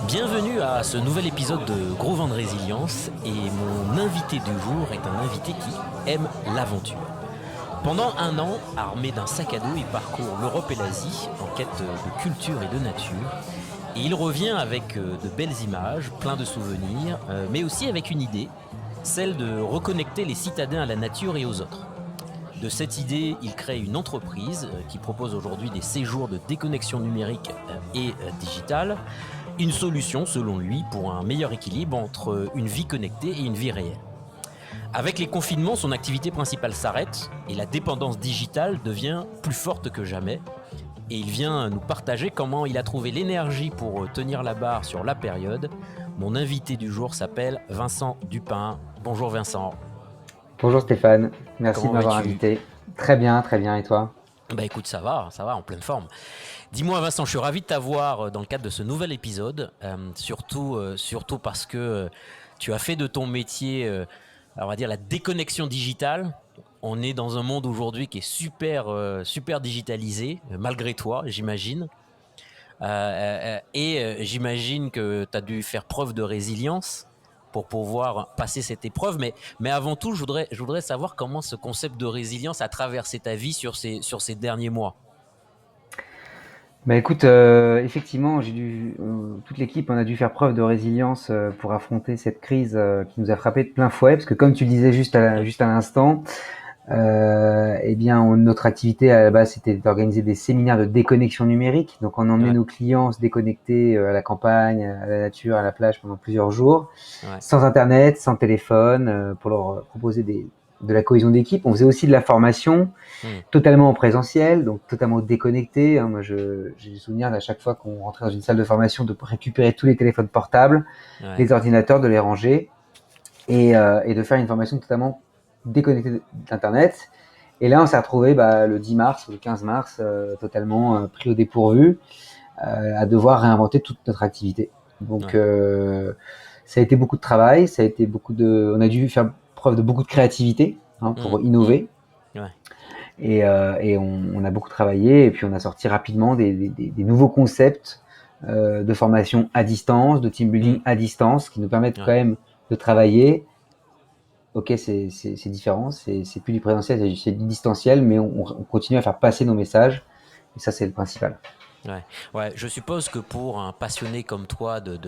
Bienvenue à ce nouvel épisode de Gros Vent de Résilience et mon invité du jour est un invité qui aime l'aventure. Pendant un an, armé d'un sac à dos, il parcourt l'Europe et l'Asie en quête de culture et de nature. Et il revient avec de belles images, plein de souvenirs, mais aussi avec une idée, celle de reconnecter les citadins à la nature et aux autres. De cette idée, il crée une entreprise qui propose aujourd'hui des séjours de déconnexion numérique et digitale. Une solution, selon lui, pour un meilleur équilibre entre une vie connectée et une vie réelle. Avec les confinements, son activité principale s'arrête et la dépendance digitale devient plus forte que jamais. Et il vient nous partager comment il a trouvé l'énergie pour tenir la barre sur la période. Mon invité du jour s'appelle Vincent Dupin. Bonjour Vincent. Bonjour Stéphane, merci de Comment m'avoir vas-tu? invité. Très bien, et toi? Bah écoute, ça va, en pleine forme. Dis-moi Vincent, je suis ravi de t'avoir dans le cadre de ce nouvel épisode, surtout parce que tu as fait de ton métier, on va dire la déconnexion digitale. On est dans un monde aujourd'hui qui est super digitalisé, malgré toi, j'imagine. J'imagine que tu as dû faire preuve de résilience pour pouvoir passer cette épreuve. Mais avant tout, je voudrais savoir comment ce concept de résilience a traversé ta vie sur ces derniers mois. Bah écoute, effectivement, toute l'équipe, on a dû faire preuve de résilience pour affronter cette crise qui nous a frappé de plein fouet, parce que comme tu le disais Mm. juste à l'instant, eh bien, notre activité à la base, c'était d'organiser des séminaires de déconnexion numérique. Donc, on emmenait Ouais, nos clients se déconnecter à la campagne, à la nature, à la plage pendant plusieurs jours, ouais. sans internet, sans téléphone, pour leur proposer de la cohésion d'équipe. On faisait aussi de la formation Mm. totalement en présentiel, donc totalement déconnecté. Hein. Moi, j'ai le souvenir d'à chaque fois qu'on rentrait dans une salle de formation de récupérer tous les téléphones portables, Ouais, les ordinateurs, de les ranger et de faire une formation totalement déconnectée d'Internet. Et là, on s'est retrouvé le 10 mars ou le 15 mars, totalement pris au dépourvu, à devoir réinventer toute notre activité. Donc, ouais. ça a été beaucoup de travail, on a dû faire preuve de beaucoup de créativité Mm, pour mm, innover. ouais, On a beaucoup travaillé et puis on a sorti rapidement des nouveaux concepts de formation à distance, de team mm, building à distance, qui nous permettent quand ouais, même de travailler. Ok, c'est différent, c'est plus du présentiel, c'est du distanciel, mais on continue à faire passer nos messages. Et ça, c'est le principal. ouais. Ouais, je suppose que pour un passionné comme toi de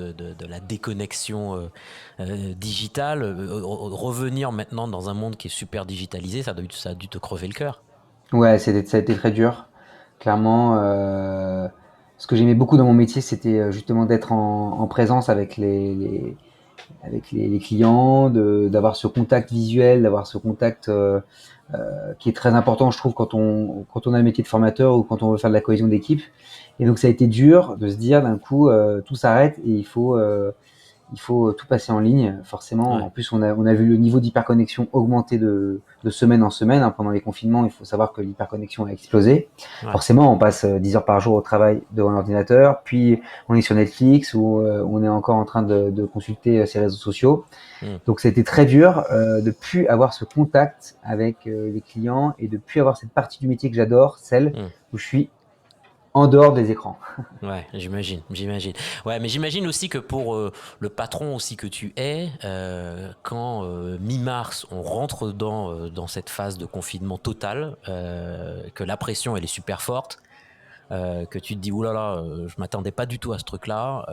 la déconnexion digitale, revenir maintenant dans un monde qui est super digitalisé, ça a dû te crever le cœur. Ouais, ça a été très dur. Clairement, ce que j'aimais beaucoup dans mon métier, c'était justement d'être en présence avec les clients, d'avoir ce contact visuel, d'avoir ce contact qui est très important, je trouve, quand on a le métier de formateur ou quand on veut faire de la cohésion d'équipe. Et donc, ça a été dur de se dire d'un coup, tout s'arrête et il faut tout passer en ligne. Forcément, Ouais, en plus, on a vu le niveau d'hyperconnexion augmenter de semaine en semaine. Hein. Pendant les confinements, il faut savoir que l'hyperconnexion a explosé. ouais, Forcément, on passe 10 heures par jour au travail devant l'ordinateur, puis on est sur Netflix ou on est encore en train de consulter ses réseaux sociaux. mm, Donc, ça a été très dur de plus avoir ce contact avec les clients et de plus avoir cette partie du métier que j'adore, celle mm. où je suis en dehors des écrans. Ouais, j'imagine. Ouais, mais j'imagine aussi que pour le patron aussi que tu es, quand mi-mars on rentre dans cette phase de confinement total, que la pression elle est super forte, que tu te dis oulala, je m'attendais pas du tout à ce truc-là.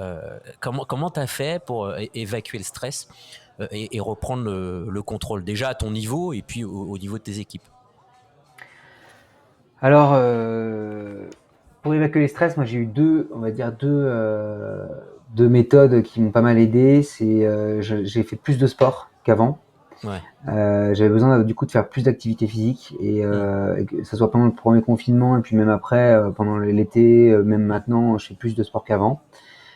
Comment t'as fait pour évacuer le stress et reprendre le contrôle déjà à ton niveau et puis au niveau de tes équipes? Alors, pour évacuer les stress, moi j'ai eu on va dire deux méthodes qui m'ont pas mal aidé. J'ai fait plus de sport qu'avant. Ouais. J'avais besoin du coup de faire plus d'activité physique Mm, et que ça soit pendant le premier confinement et puis même après, pendant l'été, même mm, maintenant, je fais plus de sport qu'avant.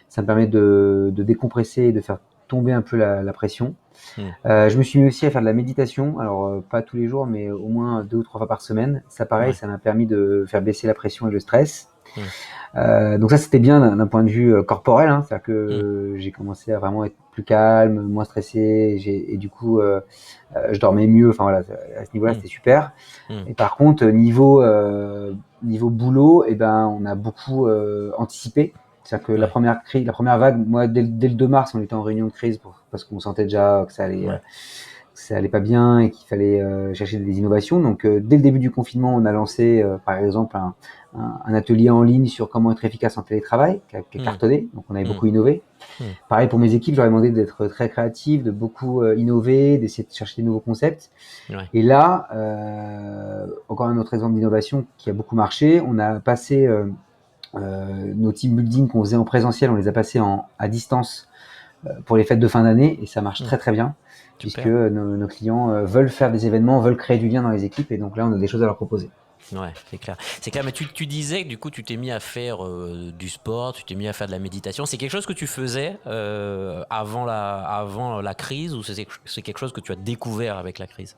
Ça me permet de décompresser et de faire tomber un peu la pression. mm. Je me suis mis aussi à faire de la méditation, alors pas tous les jours, mais au moins 2 ou 3 fois par semaine. Ça pareil, Ouais. ça m'a permis de faire baisser la pression et le stress. Mm, Donc ça, c'était bien d'un point de vue corporel, hein, c'est-à-dire mm, que j'ai commencé à vraiment être plus calme, moins stressé, et du coup, je dormais mieux. Enfin voilà, à ce niveau-là, mm, c'était super. mm. Et par contre, niveau boulot, eh ben, on a beaucoup anticipé. C'est-à-dire que Ouais. la première vague, moi, dès le 2 mars, on était en réunion de crise parce qu'on sentait déjà que Ouais. ça allait pas bien et qu'il fallait chercher des innovations. Donc, dès le début du confinement, on a lancé, par exemple, un atelier en ligne sur comment être efficace en télétravail, qui a Hmm. cartonné. Donc, on avait Hmm. beaucoup innové. Hmm. Pareil pour mes équipes, j'aurais demandé d'être très créatifs, de beaucoup innover, d'essayer de chercher de nouveaux concepts. Ouais. Et là, encore un autre exemple d'innovation qui a beaucoup marché. On a passé nos team building qu'on faisait en présentiel, on les a passés à distance pour les fêtes de fin d'année et ça marche Hmm. très très bien puisque Super. nos clients veulent faire des événements, veulent créer du lien dans les équipes et donc là on a des choses à leur proposer. Ouais, c'est clair. C'est clair, mais tu disais que du coup tu t'es mis à faire du sport, tu t'es mis à faire de la méditation. C'est quelque chose que tu faisais avant la crise ou c'est quelque chose que tu as découvert avec la crise?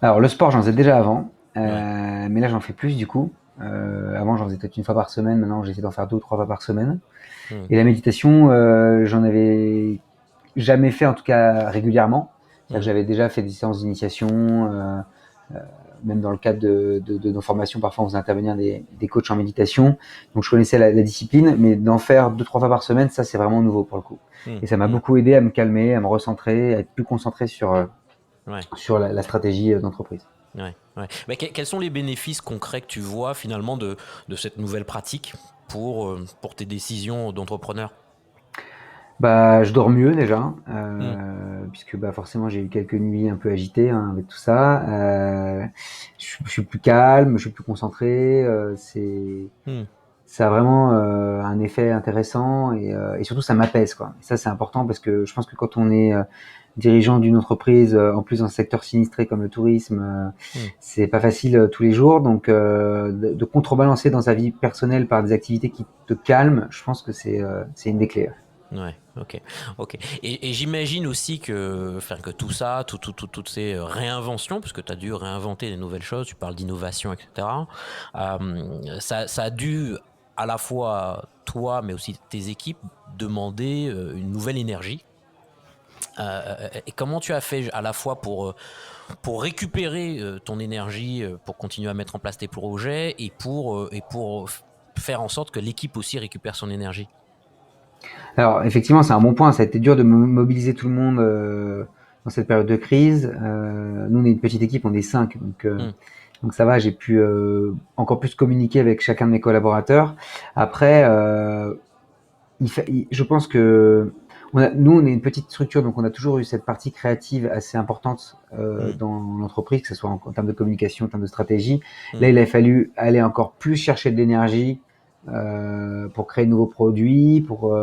Alors le sport j'en faisais déjà avant, Ouais. mais là j'en fais plus du coup. Avant j'en faisais peut-être une fois par semaine, maintenant j'essaie d'en faire 2 ou 3 fois par semaine. Hmm. Et la méditation, j'en avais jamais fait en tout cas régulièrement. C'est-à-dire que Hmm. j'avais déjà fait des séances d'initiation, même dans le cadre de nos formations, parfois on faisait intervenir des coachs en méditation. Donc je connaissais la discipline, mais d'en faire 2, 3 fois par semaine, ça c'est vraiment nouveau pour le coup. Hmm. Et ça m'a Hmm. beaucoup aidé à me calmer, à me recentrer, à être plus concentré Ouais. sur la stratégie d'entreprise. Ouais. Ouais. Mais quels sont les bénéfices concrets que tu vois finalement de cette nouvelle pratique pour tes décisions d'entrepreneur? Bah, je dors mieux déjà, Hmm. puisque bah, forcément j'ai eu quelques nuits un peu agitées hein, avec tout ça. Je suis plus calme, je suis plus concentré. Hmm. Ça a vraiment un effet intéressant et surtout ça m'apaise quoi. Et ça c'est important parce que je pense que quand on est dirigeant d'une entreprise, en plus dans un secteur sinistré comme le tourisme, Hmm. c'est pas facile tous les jours. Donc de contrebalancer dans sa vie personnelle par des activités qui te calment, je pense que c'est une des clés. Ouais, ok, ok. Et j'imagine aussi que, enfin, que tout ça, toutes ces réinventions, parce que tu as dû réinventer des nouvelles choses, tu parles d'innovation, etc. Ça a dû à la fois toi, mais aussi tes équipes, demander une nouvelle énergie. Et comment tu as fait à la fois pour récupérer ton énergie, pour continuer à mettre en place tes projets et pour faire en sorte que l'équipe aussi récupère son énergie? Alors effectivement, c'est un bon point. Ça a été dur de mobiliser tout le monde dans cette période de crise. Nous, on est une petite équipe, on est 5, Hmm. donc ça va. J'ai pu encore plus communiquer avec chacun de mes collaborateurs. Après, je pense que nous, on est une petite structure, donc on a toujours eu cette partie créative assez importante Hmm. dans l'entreprise, que ce soit en termes de communication, en termes de stratégie. Hmm. Là, il a fallu aller encore plus chercher de l'énergie pour créer de nouveaux produits, pour,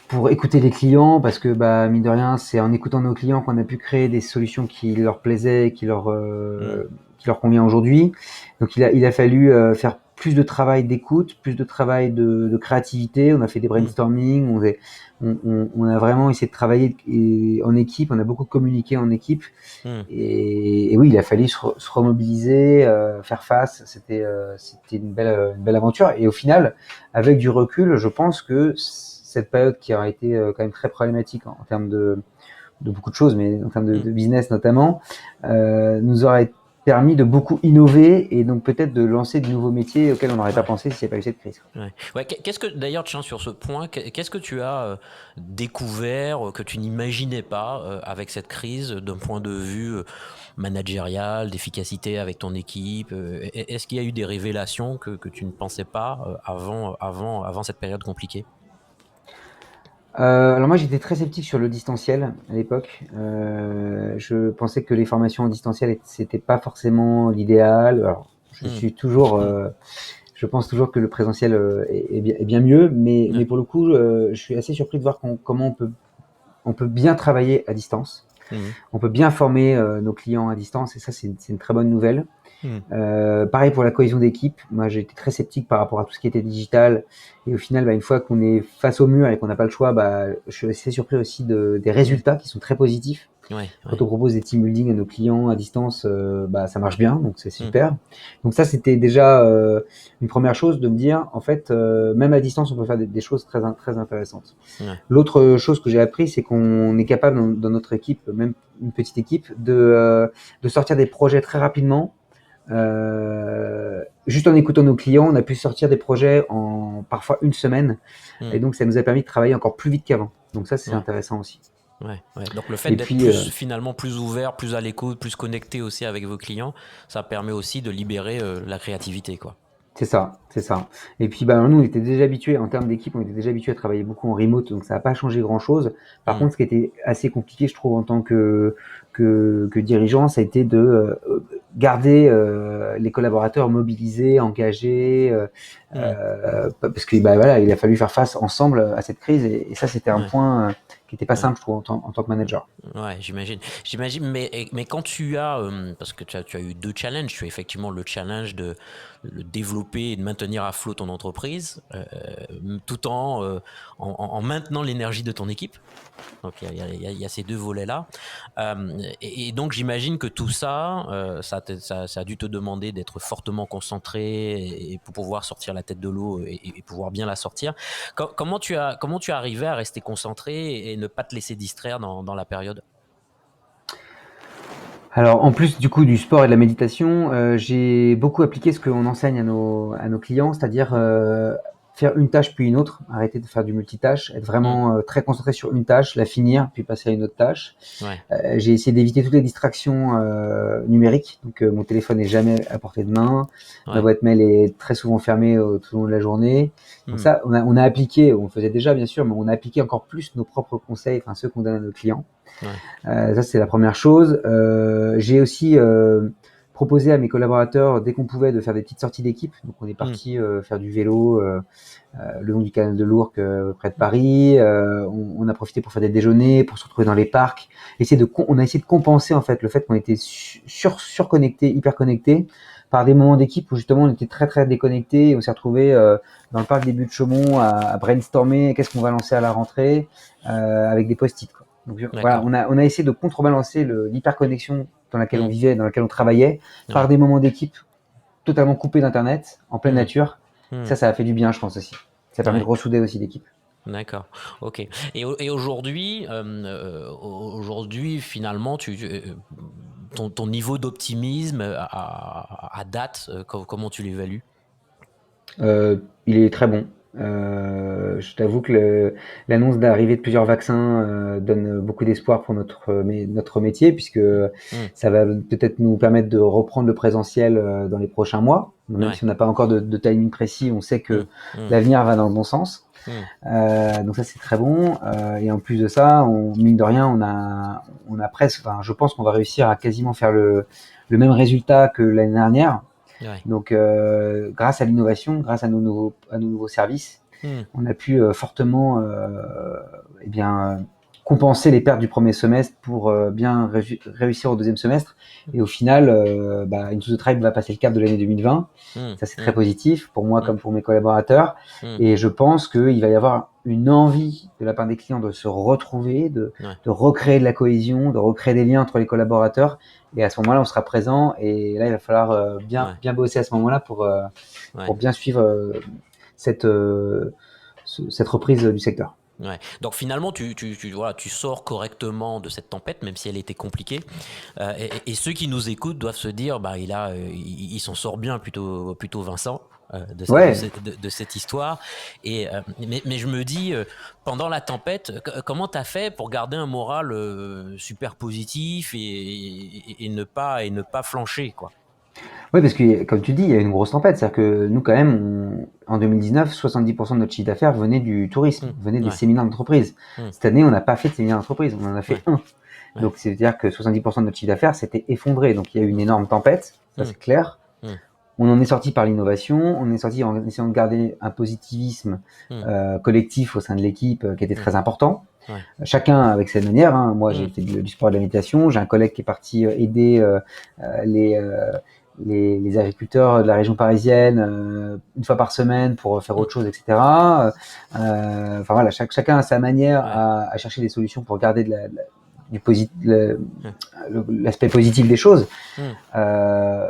pour écouter les clients, parce que bah, mine de rien, c'est en écoutant nos clients qu'on a pu créer des solutions qui leur plaisaient, Hmm. qui leur convient aujourd'hui. Donc il a fallu faire plus de travail d'écoute, plus de travail de créativité. On a fait des Hmm. brainstorming, on a vraiment essayé de travailler en équipe, on a beaucoup communiqué en équipe. Hmm. Et oui, il a fallu se remobiliser, faire face. C'était une belle aventure. Et au final, avec du recul, je pense que cette période qui a été quand même très problématique en termes de beaucoup de choses, mais en termes Hmm. de business notamment, nous aurait permis de beaucoup innover et donc peut-être de lancer de nouveaux métiers auxquels on n'aurait pas Ouais. pensé s'il n'y avait pas eu cette crise. Ouais. Ouais, qu'est-ce que d'ailleurs, tiens, sur ce point, qu'est-ce que tu as découvert que tu n'imaginais pas avec cette crise d'un point de vue managérial, d'efficacité avec ton équipe? Est-ce qu'il y a eu des révélations que tu ne pensais pas avant cette période compliquée? Alors moi j'étais très sceptique sur le distanciel à l'époque. Je pensais que les formations en distanciel c'était pas forcément l'idéal. Alors Hmm. Hmm. je pense toujours que le présentiel est bien mieux, mais Ouais. pour le coup je suis assez surpris de voir comment on peut bien travailler à distance. Hmm. On peut bien former nos clients à distance et ça c'est une très bonne nouvelle. Hmm. Pareil pour la cohésion d'équipe. Moi, j'ai été très sceptique par rapport à tout ce qui était digital. Et au final, bah, une fois qu'on est face au mur et qu'on n'a pas le choix, bah, je suis assez surpris aussi des Hmm. résultats qui sont très positifs. Ouais, Quand ouais. on propose des team building à nos clients à distance, bah, ça marche bien, donc c'est Hmm. super. Donc ça, c'était déjà une première chose de me dire, en fait, même à distance, on peut faire des choses très intéressantes. Ouais. L'autre chose que j'ai appris, c'est qu'on est capable dans notre équipe, même une petite équipe, de sortir des projets très rapidement juste en écoutant nos clients, on a pu sortir des projets en parfois une semaine, et Hmm. donc ça nous a permis de travailler encore plus vite qu'avant. Donc ça, c'est Ouais, intéressant aussi. ouais. Donc le fait Et d'être puis, finalement plus ouvert, plus à l'écoute, plus connecté aussi avec vos clients, ça permet aussi de libérer la créativité, quoi. c'est ça, c'est ça. Et puis, bah, nous, on était déjà habitués, en termes d'équipe, on était déjà habitués à travailler beaucoup en remote, donc ça n'a pas changé grand-chose. Par Hmm. contre, ce qui était assez compliqué, je trouve, en tant que dirigeant, ça a été de garder les collaborateurs mobilisés, engagés, Hmm. parce que bah, voilà, il a fallu faire face ensemble à cette crise, et ça, c'était un Ouais, point qui n'était pas ouais. simple, je trouve, en tant que manager. Ouais, j'imagine. J'imagine, mais quand tu as, parce que tu as eu deux challenges, tu as effectivement le challenge de développer et de maintenir à flot ton entreprise, tout en maintenant l'énergie de ton équipe. Donc il y a ces deux volets-là. Et donc j'imagine que tout ça, ça a dû te demander d'être fortement concentré et pour pouvoir sortir la tête de l'eau et pouvoir bien la sortir. Comment tu as arrivé à rester concentré et ne pas te laisser distraire dans la période? Alors, en plus du coup du sport et de la méditation, j'ai beaucoup appliqué ce qu'on enseigne à nos clients, c'est-à-dire faire une tâche puis une autre, arrêter de faire du multitâche, être Hmm. vraiment très concentré sur une tâche, la finir, puis passer à une autre tâche. Ouais. J'ai essayé d'éviter toutes les distractions numériques, donc mon téléphone n'est jamais à portée de main, ma Ouais. boîte mail est très souvent fermée tout au long de la journée. Donc Hmm. ça, on a appliqué, on le faisait déjà bien sûr, mais on a appliqué encore plus nos propres conseils, enfin ceux qu'on donne à nos clients. Ouais. Ça, c'est la première chose. J'ai aussi proposé à mes collaborateurs, dès qu'on pouvait, de faire des petites sorties d'équipe. Donc, on est Hmm. parti faire du vélo le long du canal de l'Ourcq, près de Paris. On a profité pour faire des déjeuners, pour se retrouver dans les parcs. On a essayé de compenser en fait le fait qu'on était surconnecté, hyper connecté, par des moments d'équipe où justement on était très très déconnecté. On s'est retrouvé dans le parc des Buttes de Chaumont à brainstormer qu'est-ce qu'on va lancer à la rentrée avec des post-it, quoi. Donc voilà, D'accord. on a essayé de contrebalancer l'hyperconnexion dans laquelle on Hmm. vivait, dans laquelle on travaillait, par Ouais. des moments d'équipe totalement coupés d'internet, en pleine Hmm. nature. Hmm. Ça a fait du bien, je pense aussi. Ça permet de Ouais. ressouder aussi l'équipe. D'accord. Ok. Et aujourd'hui, aujourd'hui, finalement, ton niveau d'optimisme à date, comment tu l'évalues? Il est très bon. Je t'avoue que l'annonce d'arrivée de plusieurs vaccins donne beaucoup d'espoir pour notre métier, puisque Hmm. ça va peut-être nous permettre de reprendre le présentiel dans les prochains mois. Même Ouais. si on n'a pas encore de timing précis, on sait Hmm. que Hmm. l'avenir va dans le bon sens. Hmm. Donc ça, c'est très bon. Et en plus de ça, mine de rien, on a presque, enfin, je pense qu'on va réussir à quasiment faire le même résultat que l'année dernière. Ouais. Donc, grâce à l'innovation, grâce à nos nouveaux services, Hmm. on a pu fortement eh bien, compenser les pertes du premier semestre pour bien réussir au deuxième semestre. Et au final, Into the Tribe va passer le cap de l'année 2020. Hmm. Ça, c'est très Hmm. positif pour moi Hmm. comme pour mes collaborateurs. Hmm. Et je pense qu'il va y avoir une envie de la part des clients de se retrouver, de, Ouais. de recréer de la cohésion, de recréer des liens entre les collaborateurs. Et à ce moment-là, on sera présent. Et là, il va falloir bien, Ouais. bien bosser à ce moment-là pour Ouais. bien suivre cette, cette reprise du secteur. Ouais. Donc finalement, voilà, tu sors correctement de cette tempête, même si elle était compliquée. Et ceux qui nous écoutent doivent se dire, bah, il s'en sort bien plutôt Vincent. Ouais, De cette histoire. Mais je me dis, pendant la tempête, comment tu as fait pour garder un moral super positif et ne pas flancher, quoi? ouais, parce que comme tu dis, il y a une grosse tempête. C'est-à-dire que nous, quand même, en 2019, 70% de notre chiffre d'affaires venait du tourisme, Hmm. venait des Ouais. séminaires d'entreprise. Hmm. Cette année, on n'a pas fait de séminaire d'entreprise, on en a fait Ouais. un. Ouais. Donc, c'est-à-dire que 70% de notre chiffre d'affaires s'était effondré. Donc, il y a eu une énorme tempête, ça Hmm. c'est clair. Hmm. On en est sorti par l'innovation, on est sorti en essayant de garder un positivisme Hmm. collectif au sein de l'équipe qui était Hmm. très important. Ouais. Chacun avec sa manière, hein. Moi, j'ai Hmm. fait du sport et de la méditation. J'ai un collègue qui est parti aider les, euh, les agriculteurs de la région parisienne une fois par semaine pour faire Hmm. autre chose, etc. Enfin voilà, chacun a sa manière Ouais. à chercher des solutions pour garder Ouais. l'aspect positif des choses. Hmm. Euh,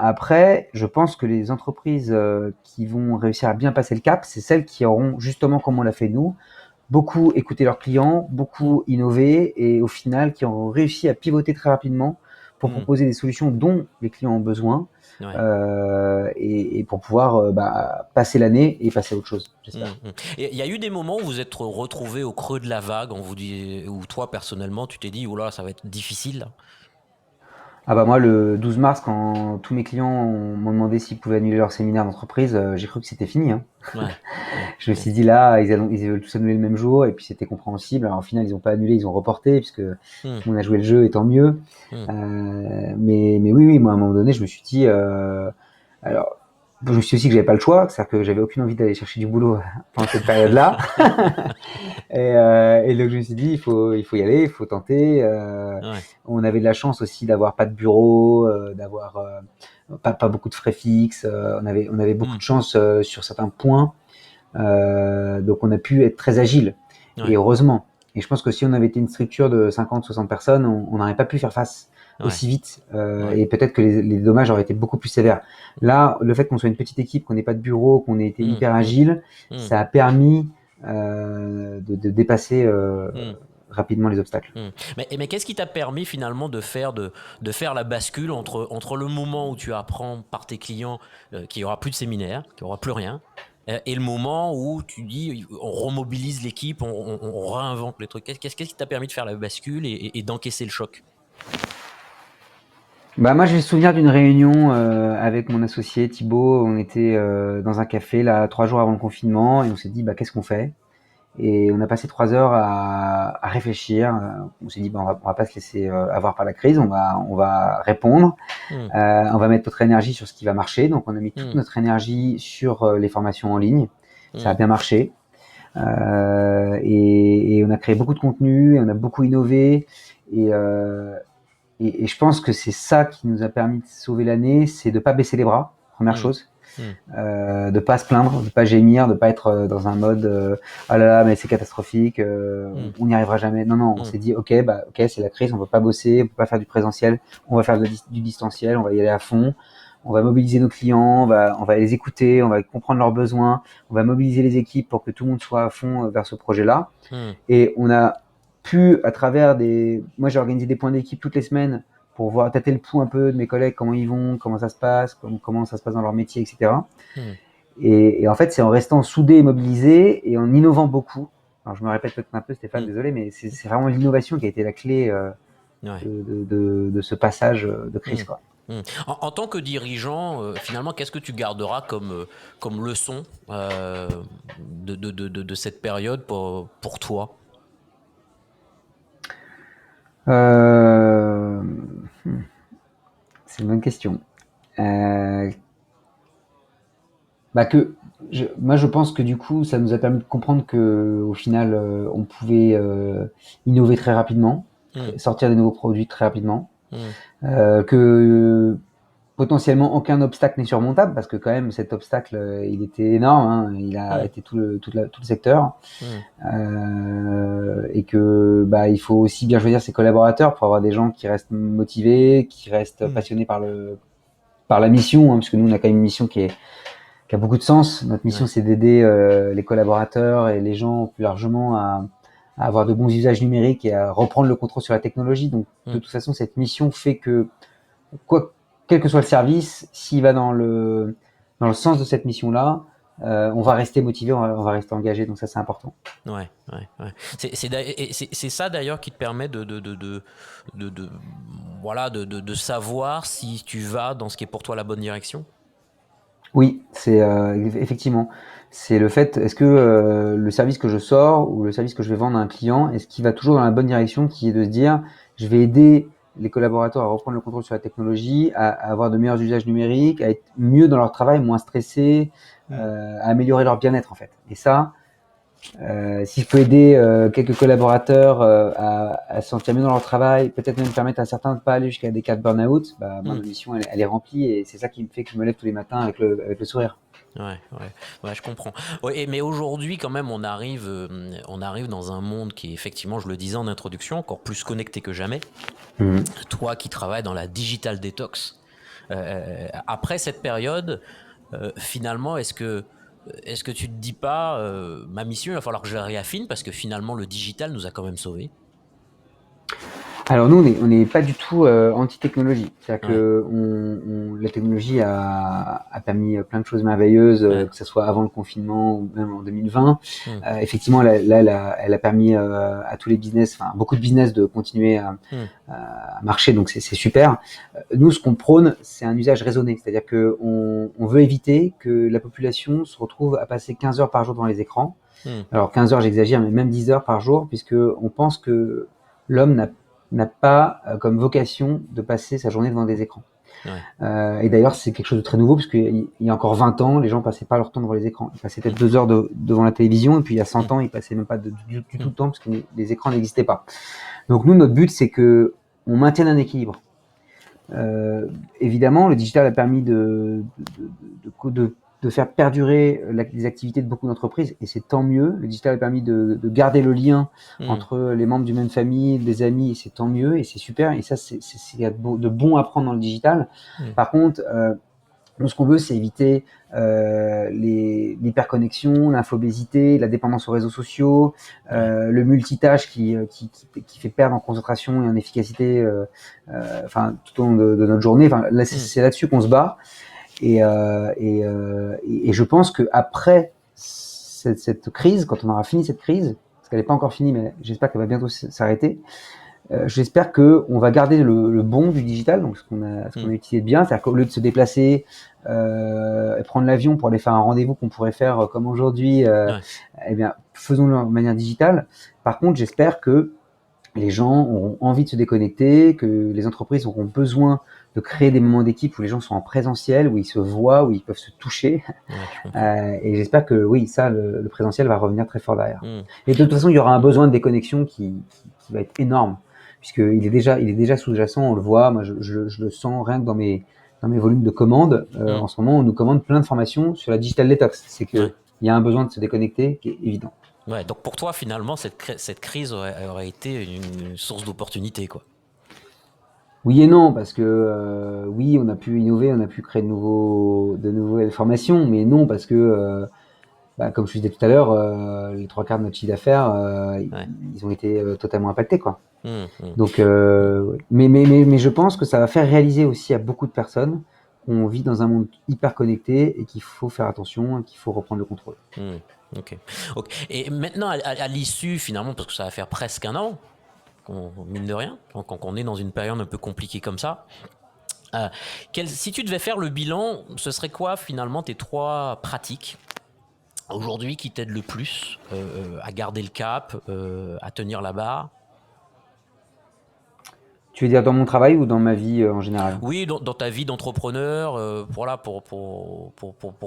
Après, je pense que les entreprises qui vont réussir à bien passer le cap, c'est celles qui auront, justement comme on l'a fait nous, beaucoup écouté leurs clients, Hmm. beaucoup innové et au final qui ont réussi à pivoter très rapidement pour Mm. proposer des solutions dont les clients ont besoin, Ouais. et pour pouvoir passer l'année et passer à autre chose, Mm, j'espère. mm. Et il y a eu des moments où vous êtes retrouvés au creux de la vague, on vous dit, où toi personnellement tu t'es dit, oh là, ça va être difficile là. Ah bah moi, le 12 mars, quand tous mes clients m'ont demandé s'ils pouvaient annuler leur séminaire d'entreprise, j'ai cru que c'était fini, hein. Ouais, ouais, Je me ouais. suis dit là, ils veulent tous annuler le même jour, et puis c'était compréhensible. Alors au final, ils n'ont pas annulé, ils ont reporté, puisque Mm, tout le monde a joué le jeu, et tant mieux. mm, Mais oui, oui, moi à un moment donné, je me suis dit, alors, je me suis dit aussi que j'avais pas le choix, c'est-à-dire que j'avais aucune envie d'aller chercher du boulot pendant cette période-là. Et donc je me suis dit, il faut y aller, il faut tenter. ouais. On avait de la chance aussi d'avoir pas de bureau, d'avoir pas beaucoup de frais fixes. On avait beaucoup Mm, de chance sur certains points. Donc on a pu être très agile. Et ouais, heureusement. Et je pense que si on avait été une structure de 50, 60 personnes, on n'aurait pas pu faire face ouais, aussi vite. ouais. Et peut-être que les dommages auraient été beaucoup plus sévères. Là, le fait qu'on soit une petite équipe, qu'on n'ait pas de bureau, qu'on ait été Mm, hyper mm, agile, mm, ça a permis de dépasser mm, rapidement les obstacles. mm. Mais qu'est-ce qui t'a permis finalement de faire la bascule entre le moment où tu apprends par tes clients qu'il n'y aura plus de séminaire, qu'il n'y aura plus rien, et le moment où tu dis on remobilise l'équipe, on réinvente les trucs. Qu'est-ce qui t'a permis de faire la bascule et d'encaisser le choc? Bah moi, j'ai le souvenir d'une réunion avec mon associé Thibaut. On était dans un café là 3 jours avant le confinement et on s'est dit bah qu'est-ce qu'on fait? Et on a passé 3 heures à réfléchir. On s'est dit bah on va pas se laisser avoir par la crise. On va répondre. Mm, On va mettre notre énergie sur ce qui va marcher. Donc on a mis toute mm, notre énergie sur les formations en ligne. Ça a mm, bien marché. Et on a créé beaucoup de contenu. Et on a beaucoup innové. Et, euh, et je pense que c'est ça qui nous a permis de sauver l'année, c'est de pas baisser les bras, première mm, chose, mm, de pas se plaindre, de pas gémir, de pas être dans un mode ah là là mais c'est catastrophique, mm, on n'y arrivera jamais. Non non, on mm, s'est dit ok bah ok c'est la crise, on peut pas bosser, on peut pas faire du présentiel, on va faire du distanciel, on va y aller à fond. On va mobiliser nos clients, on va les écouter, on va comprendre leurs besoins, on va mobiliser les équipes pour que tout le monde soit à fond vers ce projet-là. mm, Et on a pu, à travers des. Moi, j'ai organisé des points d'équipe toutes les semaines pour voir tâter le pouls un peu de mes collègues, comment ils vont, comment ça se passe, comment ça se passe dans leur métier, etc. mm. Et en fait, c'est en restant soudés et mobilisés et en innovant beaucoup. Alors, je me répète peut-être un peu, Stéphane, Mm. désolé, mais c'est vraiment l'innovation qui a été la clé Ouais. de ce passage de Mm. crise, quoi. Mm. En tant que dirigeant, finalement, qu'est-ce que tu garderas comme leçon de cette période pour toi? Euh, c'est une bonne question. Euh, Bah que moi je pense que du coup ça nous a permis de comprendre que au final on pouvait innover très rapidement, Mm. sortir des nouveaux produits très rapidement, Mm. que potentiellement aucun obstacle n'est surmontable parce que quand même cet obstacle il était énorme, hein, il a Mm. arrêté tout le secteur, Mm. et que bah il faut aussi bien choisir ses collaborateurs pour avoir des gens qui restent motivés, qui restent Mm. passionnés par la mission, hein, parce que nous on a quand même une mission qui a beaucoup de sens. Notre mission, Ouais. c'est d'aider les collaborateurs et les gens plus largement à avoir de bons usages numériques et à reprendre le contrôle sur la technologie. Donc, de Mm. toute façon, cette mission fait que, quoi, quel que soit le service, s'il va dans le sens de cette mission-là, on va rester motivé, on va rester engagé. Donc, ça, c'est important. Ouais, ouais, ouais. C'est ça d'ailleurs qui te permet de- voilà, de savoir si tu vas dans ce qui est pour toi la bonne direction. Oui, c'est effectivement, c'est le fait, est-ce que le service que je sors ou le service que je vais vendre à un client, est-ce qu'il va toujours dans la bonne direction, qui est de se dire, je vais aider les collaborateurs à reprendre le contrôle sur la technologie, à avoir de meilleurs usages numériques, à être mieux dans leur travail, moins stressés, Mm. à améliorer leur bien-être en fait. Et ça, si je peux aider quelques collaborateurs à se sentir mieux dans leur travail, peut-être même permettre à certains de ne pas aller jusqu'à des cas de burn-out, bah, moi, Mm. ma mission, elle est remplie et c'est ça qui me fait que je me lève tous les matins avec le sourire. Ouais, ouais, ouais, je comprends. Ouais, mais aujourd'hui, quand même, on arrive dans un monde qui est effectivement, je le disais en introduction, encore plus connecté que jamais. Mhm. Toi qui travailles dans la digital detox, après cette période, finalement, est-ce que tu te dis pas, ma mission, il va falloir que je la réaffine parce que finalement, le digital nous a quand même sauvés. Alors nous, on n'est pas du tout anti-technologie. C'est-à-dire Ouais. que la technologie a permis plein de choses merveilleuses, Ouais. que ce soit avant le confinement ou même en 2020. Hmm. Effectivement, là, elle a permis à tous les business, enfin beaucoup de business, de continuer Hmm. à marcher. Donc c'est super. Nous, ce qu'on prône, c'est un usage raisonné. C'est-à-dire que on veut éviter que la population se retrouve à passer 15 heures par jour devant les écrans. Hmm. Alors 15 heures, j'exagère, mais même 10 heures par jour, puisque on pense que l'homme n'a pas comme vocation de passer sa journée devant des écrans. Ouais. Et d'ailleurs, c'est quelque chose de très nouveau, parce qu'il y a encore 20 ans, les gens passaient pas leur temps devant les écrans. Ils passaient peut-être 2 heures devant la télévision, et puis il y a Hmm. 100 ans, ils passaient même pas du tout Hmm. le temps, parce que les écrans n'existaient pas. Donc nous, notre but, c'est que on maintienne un équilibre. Évidemment, le digital a permis de faire perdurer les activités de beaucoup d'entreprises, et c'est tant mieux. Le digital a permis de garder le lien Hmm. entre les membres d'une même famille, des amis, et c'est tant mieux, et c'est super. Et ça, il y a de bon à prendre dans le digital. Hmm. Par contre, ce qu'on veut, c'est éviter l'hyperconnexion, l'infobésité, la dépendance aux réseaux sociaux, le multitâche qui fait perdre en concentration et en efficacité, enfin tout au long de notre journée. Enfin, là, c'est là-dessus qu'on se bat. Et je pense que après cette crise, quand on aura fini cette crise, parce qu'elle n'est pas encore finie, mais j'espère qu'elle va bientôt s'arrêter. J'espère que on va garder le bon du digital, donc ce qu'on a utilisé de bien, c'est-à-dire qu'au lieu de se déplacer et prendre l'avion pour aller faire un rendez-vous qu'on pourrait faire comme aujourd'hui, Ouais. eh bien, faisons-le de manière digitale. Par contre, j'espère que les gens auront envie de se déconnecter, que les entreprises auront besoin de créer des moments d'équipe où les gens sont en présentiel, où ils se voient, où ils peuvent se toucher. Ouais, je comprends. Et j'espère que oui, ça, le présentiel va revenir très fort derrière. Hmm. Et de toute façon, il y aura un besoin de déconnexion qui va être énorme, puisqu'il est déjà sous-jacent, on le voit. Moi, je le sens rien que dans mes volumes de commandes. En ce moment, on nous commande plein de formations sur la digital detox. C'est Ouais. que il y a un besoin de se déconnecter qui est évident. Ouais, donc pour toi, finalement, cette crise aurait été une source d'opportunité, quoi. Oui et non, parce que oui, on a pu innover, on a pu créer de nouvelles formations, mais non, parce que comme je disais tout à l'heure, les trois quarts de notre chiffre d'affaires, Ouais. ils ont été totalement impactés, quoi. Hmm. Hmm. Donc, mais je pense que ça va faire réaliser aussi à beaucoup de personnes qu'on vit dans un monde hyper connecté et qu'il faut faire attention, et qu'il faut reprendre le contrôle. Hmm. Ok. Et maintenant, à l'issue, finalement, parce que ça va faire presque un an, mine de rien, qu'on est dans une période un peu compliquée comme ça, si tu devais faire le bilan, ce serait quoi finalement tes trois pratiques aujourd'hui qui t'aident le plus à garder le cap, à tenir la barre? Tu veux dire dans mon travail ou dans ma vie en général? Oui, dans ta vie d'entrepreneur, voilà, pour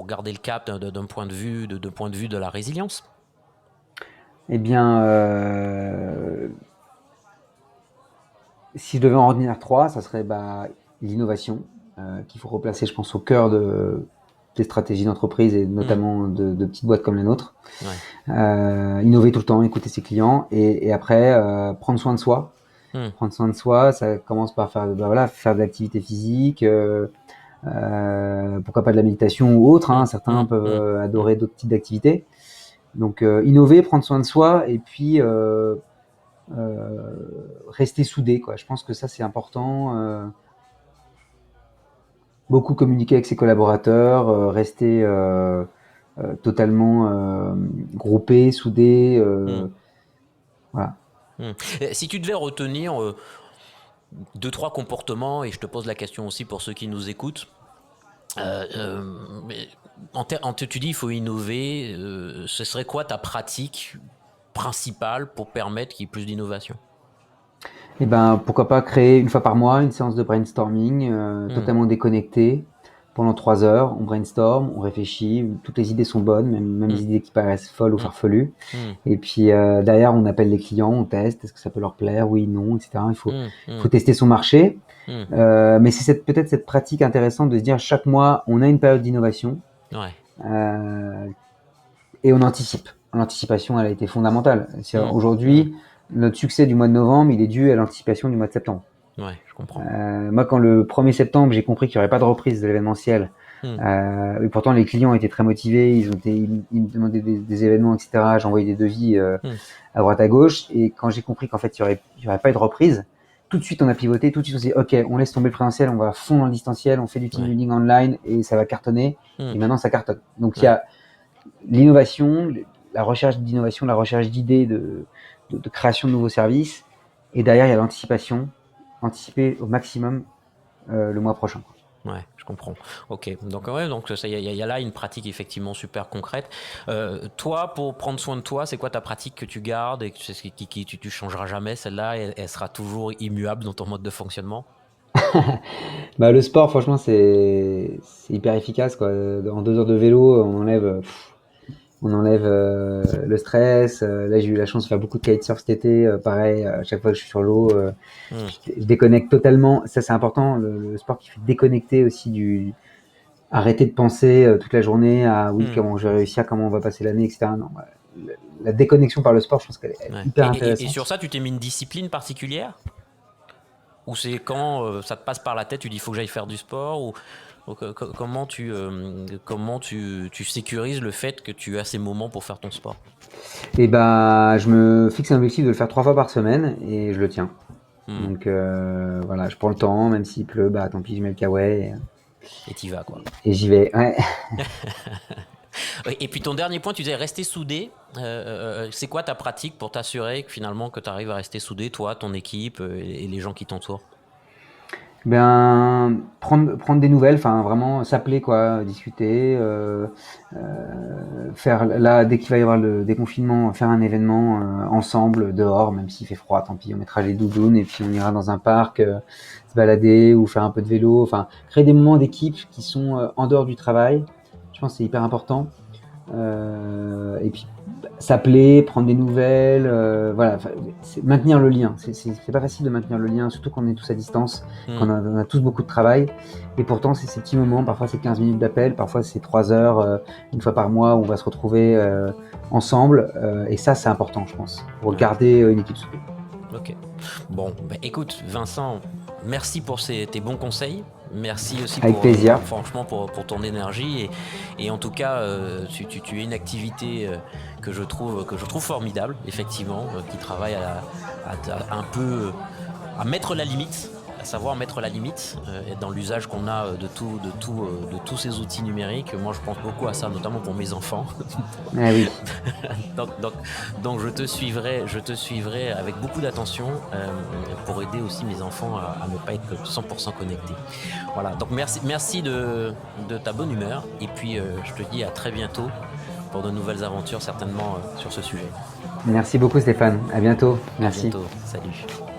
garder le cap d'un point de vue, de point de vue de la résilience. Eh bien, si je devais en retenir trois, ça serait l'innovation, qu'il faut replacer, je pense, au cœur des stratégies d'entreprise et notamment de petites boîtes comme la nôtre. Ouais. Innover tout le temps, écouter ses clients et après prendre soin de soi. Prendre soin de soi, ça commence par faire de l'activité physique, pourquoi pas de la méditation ou autre. Certains peuvent adorer d'autres types d'activités. Donc innover, prendre soin de soi et puis rester soudé, quoi. Je pense que ça c'est important. Beaucoup communiquer avec ses collaborateurs, rester totalement groupé, soudé. Voilà. Si tu devais retenir deux, trois comportements, et je te pose la question aussi pour ceux qui nous écoutent, tu dis il faut innover, ce serait quoi ta pratique principale pour permettre qu'il y ait plus d'innovation? Et pourquoi pas créer une fois par mois une séance de brainstorming totalement déconnectée pendant 3 heures. On brainstorm, on réfléchit, toutes les idées sont bonnes, même les idées qui paraissent folles ou farfelues. Et puis derrière, on appelle les clients, on teste, est-ce que ça peut leur plaire, oui, non, etc. Il faut tester son marché. Mais c'est peut-être cette pratique intéressante de se dire chaque mois, on a une période d'innovation et on anticipe. L'anticipation, elle a été fondamentale. Aujourd'hui, notre succès du mois de novembre, il est dû à l'anticipation du mois de septembre. Ouais, je comprends. Moi, quand le 1er septembre, j'ai compris qu'il n'y aurait pas de reprise de l'événementiel, et pourtant les clients étaient très motivés, ils me demandaient des événements, etc. J'envoyais des devis à droite à gauche, et quand j'ai compris qu'en fait il y aurait pas eu de reprise, tout de suite on a pivoté, tout de suite on s'est dit ok, on laisse tomber le présentiel, on va à fond dans le distanciel, on fait du team Ouais. building online et ça va cartonner. Hmm. Et maintenant ça cartonne. Donc il y Ouais. a l'innovation, la recherche d'innovation, la recherche d'idées de création de nouveaux services. Et derrière, il y a l'anticipation, anticiper au maximum le mois prochain. Ouais, je comprends. Ok, donc ouais, donc il y a là une pratique effectivement super concrète. Toi, pour prendre soin de toi, c'est quoi ta pratique que tu gardes et tu changeras jamais celle-là, elle sera toujours immuable dans ton mode de fonctionnement? Bah, le sport, franchement, c'est hyper efficace, quoi. En 2 heures de vélo, on enlève le stress. Là, j'ai eu la chance de faire beaucoup de kitesurf cet été. Pareil, à chaque fois que je suis sur l'eau, Hmm. je déconnecte totalement. Ça, c'est important. Le sport qui fait déconnecter aussi arrêter de penser toute la journée à oui, Hmm. comment je vais réussir, comment on va passer l'année, etc. Non, la déconnexion par le sport, je pense qu'elle est Ouais. hyper Et intéressante. sur ça, tu t'es mis une discipline particulière? Ou c'est quand ça te passe par la tête, tu dis il faut que j'aille faire du sport? Comment tu sécurises le fait que tu as ces moments pour faire ton sport? Et bah, je me fixe un objectif de le faire 3 fois par semaine et je le tiens. Hmm. Donc voilà, je prends le temps, même s'il pleut, bah tant pis, je mets le kawaii Et t'y vas, quoi. et j'y vais. Ouais. Et puis ton dernier point, tu disais rester soudé. C'est quoi ta pratique pour t'assurer que finalement que tu arrives à rester soudé, toi, ton équipe et les gens qui t'entourent? Ben, prendre des nouvelles, enfin vraiment s'appeler quoi, discuter, faire là dès qu'il va y avoir le déconfinement, faire un événement ensemble dehors, même s'il fait froid, tant pis, on mettra les doudounes et puis on ira dans un parc se balader ou faire un peu de vélo, enfin créer des moments d'équipe qui sont en dehors du travail. Je pense que c'est hyper important. Et puis s'appeler, prendre des nouvelles, voilà, maintenir le lien. C'est pas facile de maintenir le lien, surtout quand on est tous à distance, Hmm. qu'on a tous beaucoup de travail. Et pourtant, c'est ces petits moments, parfois c'est 15 minutes d'appel, parfois c'est 3 heures, une fois par mois, où on va se retrouver ensemble. Et ça, c'est important, je pense, pour Ouais. garder une équipe soudée. Ok. Bon, bah, écoute, Vincent, merci pour tes bons conseils. Merci aussi Avec plaisir. franchement pour ton énergie et en tout cas tu es une activité que je trouve formidable effectivement, qui travaille un peu à mettre la limite, à savoir mettre la limite dans l'usage qu'on a de tous ces outils numériques. Moi, je pense beaucoup à ça, notamment pour mes enfants. Ah oui. donc, je te suivrai avec beaucoup d'attention pour aider aussi mes enfants à ne pas être 100% connectés. Voilà. Donc merci de ta bonne humeur et puis je te dis à très bientôt pour de nouvelles aventures certainement sur ce sujet. Merci beaucoup Stéphane. À bientôt. À Merci. bientôt. Salut.